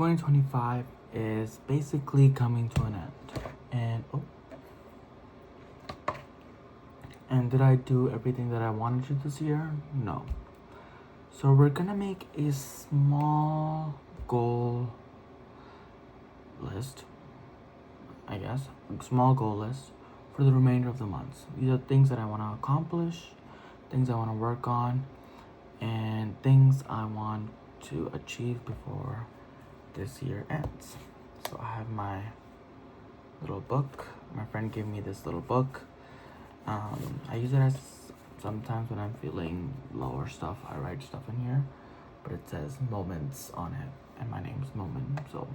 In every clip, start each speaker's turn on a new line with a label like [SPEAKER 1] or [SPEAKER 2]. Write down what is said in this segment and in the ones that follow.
[SPEAKER 1] 2025 is basically coming to an end. And did I do everything that I wanted to this year? No. So we're gonna make a small goal list, I guess, a small goal list for the remainder of the months. These are things that I want to accomplish, things I want to work on, and things I want to achieve before this year ends. So I have my little book. My friend gave me this little book. I use it as sometimes when I'm feeling low or stuff, I write stuff in here, but it says moments on it, and my name's Moment, so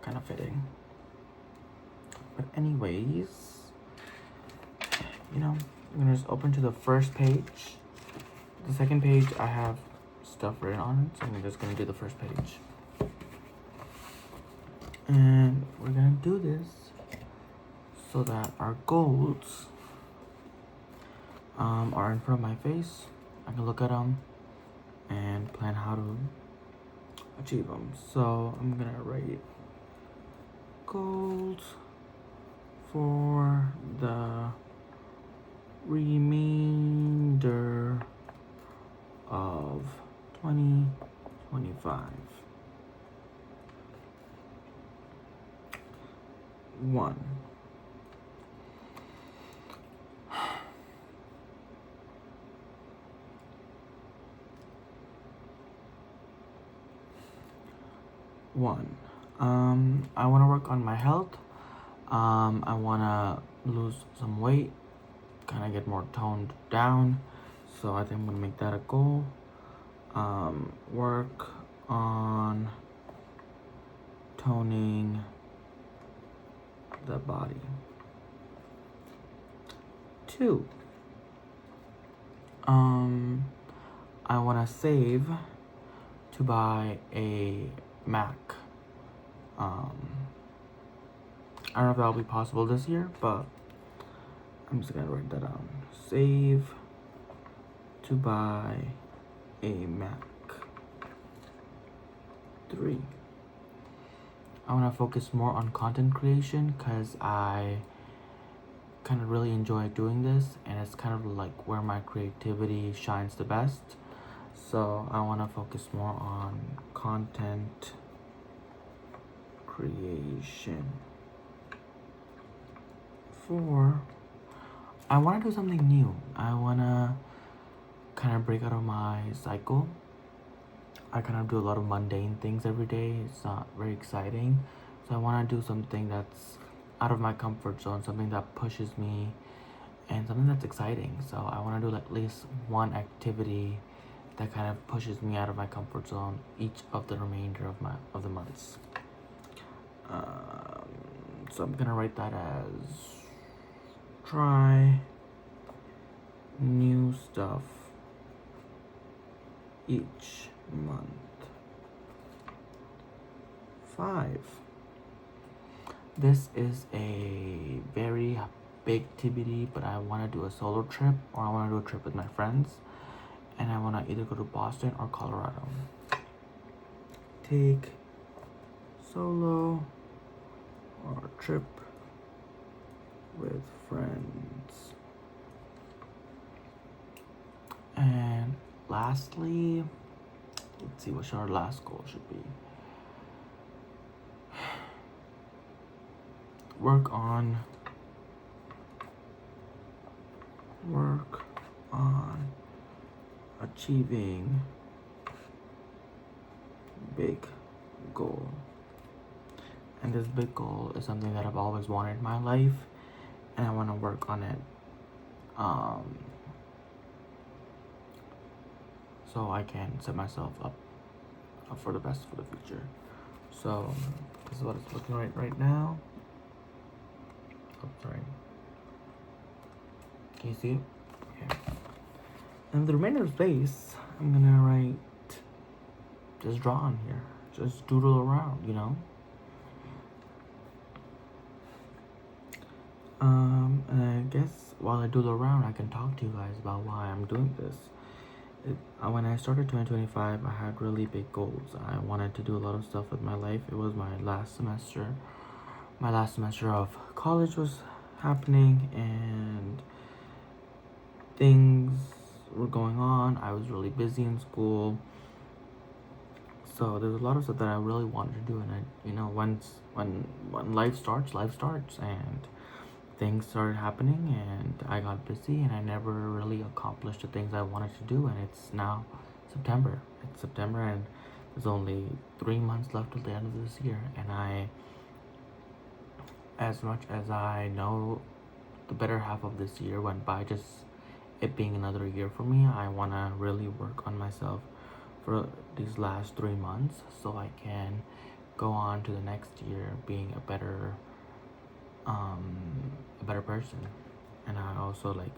[SPEAKER 1] kind of fitting. But anyways, I'm gonna just open to the first page. The second page I have stuff written on it, so I'm just gonna do the first page. And we're gonna do this so that our goals are in front of my face. I can look at them and plan how to achieve them. So I'm gonna write goals for the remainder of 2025. 1. I want to work on my health. I want to lose some weight, kind of get more toned down. So I think I'm going to make that a goal. Work on toning the body. 2. I want to save to buy a Mac. I don't know if that'll be possible this year, but I'm just gonna write that down. Save to buy a Mac. 3. I want to focus more on content creation because I kind of really enjoy doing this, and it's kind of like where my creativity shines the best. So I want to focus more on content creation. 4. I want to do something new. I want to kind of break out of my cycle. I kind of do a lot of mundane things every day. It's not very exciting. So I want to do something that's out of my comfort zone, something that pushes me, and something that's exciting. So I want to do at least one activity that kind of pushes me out of my comfort zone each of the remainder of the months. So I'm gonna write that as try new stuff each month. 5. This is a very big TBD, but I want to do a solo trip, or I want to do a trip with my friends, and I want to either go to Boston or Colorado. Take solo or trip with friends. And lastly, let's see what our last goal should be. Work on achieving big goal. And this big goal is something that I've always wanted in my life, and I want to work on it so I can set myself up for the best for the future. So this is what it's looking like right now. Oh, sorry. Can you see it? Okay. And the remainder of space, I'm gonna write, just draw on here. Just doodle around, And I guess while I doodle around, I can talk to you guys about why I'm doing this. when I started 2025, I had really big goals. I wanted to do a lot of stuff with my life. It was my last semester. My last semester of college was happening, and things were going on. I was really busy in school, so there's a lot of stuff that I really wanted to do. And when life starts, and things started happening, and I got busy, and I never really accomplished the things I wanted to do. And it's now September. It's September, and there's only 3 months left till the end of this year. And as much as I know, the better half of this year went by, just it being another year for me. I want to really work on myself for these last 3 months, so I can go on to the next year being a better person. And I also, like,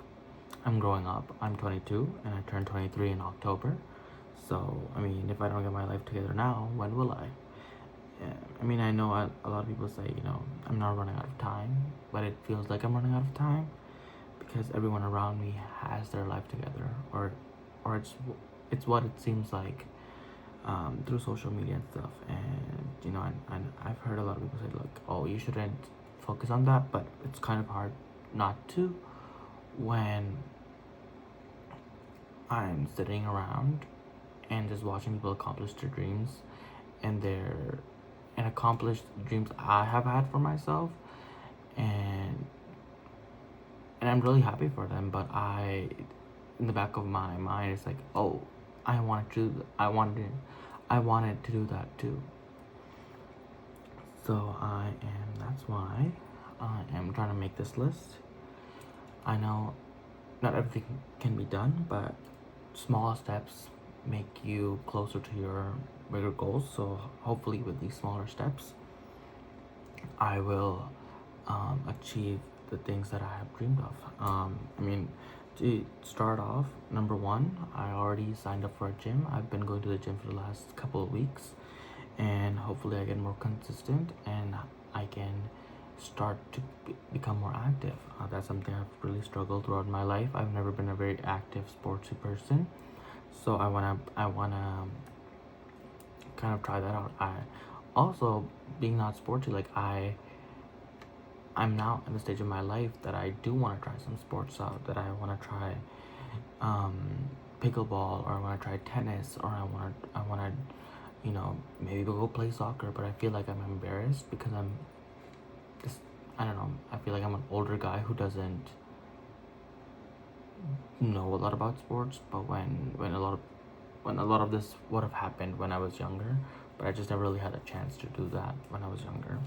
[SPEAKER 1] I'm growing up. I'm 22 and I turned 23 in October. So I mean, if I don't get my life together now, when will I? Yeah, I mean, I know a lot of people say, I'm not running out of time, but it feels like I'm running out of time because everyone around me has their life together, or it's what it seems like through social media and stuff. And and I've heard a lot of people say, look, oh, you shouldn't focus on that, but it's kind of hard not to when I'm sitting around and just watching people accomplish their dreams and accomplished dreams I have had for myself, and I'm really happy for them. But in the back of my mind, it's like, oh, I wanted to do that too. So that's why I am trying to make this list. I know not everything can be done, but small steps make you closer to your bigger goals. So hopefully with these smaller steps, I will achieve the things that I have dreamed of. I mean, to start off, number one, I already signed up for a gym. I've been going to the gym for the last couple of weeks, and hopefully I get more consistent and I can start to become more active. That's something I've really struggled throughout my life. I've never been a very active sportsy person, so I wanna kind of try that out. I also, being not sporty, like I'm now in the stage of my life that I do want to try some sports out. That I want to try pickleball, or I want to try tennis, or I want to maybe go play soccer. But I feel like I'm embarrassed because I don't know, I feel like I'm an older guy who doesn't know a lot about sports. But when a lot of this would have happened when I was younger, but I just never really had a chance to do that when I was younger.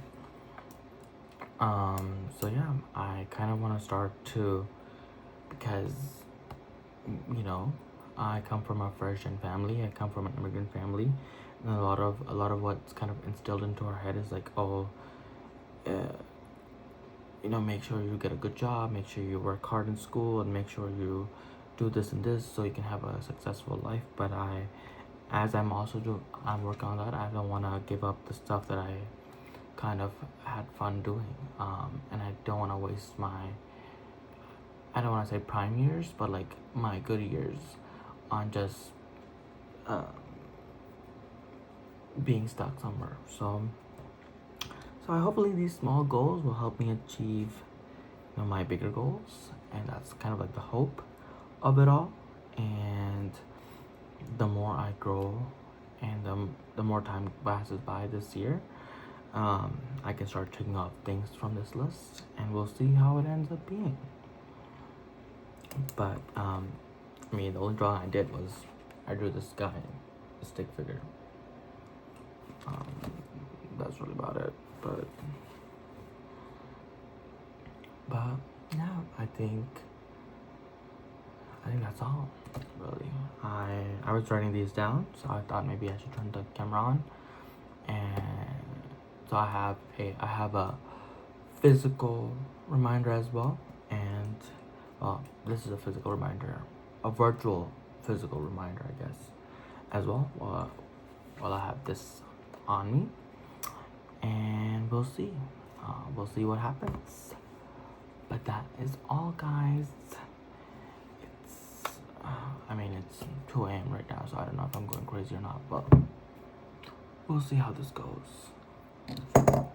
[SPEAKER 1] So yeah, I kind of want to start to, because I come from a Persian family. I come from an immigrant family, and a lot of what's kind of instilled into our head is like, oh, make sure you get a good job, make sure you work hard in school, and make sure you do this and this so you can have a successful life. But I'm working on that. I don't want to give up the stuff that I kind of had fun doing, and I don't want to waste I don't want to say prime years, but like my good years on just being stuck somewhere. So I hopefully these small goals will help me achieve my bigger goals, and that's kind of like the hope of it all. And the more I grow and the more time passes by this year, I can start checking off things from this list, and we'll see how it ends up being. But the only drawing I did was I drew this guy, a stick figure. That's really about it. But yeah, I think that's all, really. I was writing these down, so I thought maybe I should turn the camera on. And so I have a physical reminder as well, and this is a physical reminder, a virtual physical reminder, I guess, as well. While I have this on me, and we'll see what happens. But that is all, guys. It's I mean, it's 2 a.m. right now, so I don't know if I'm going crazy or not, but we'll see how this goes.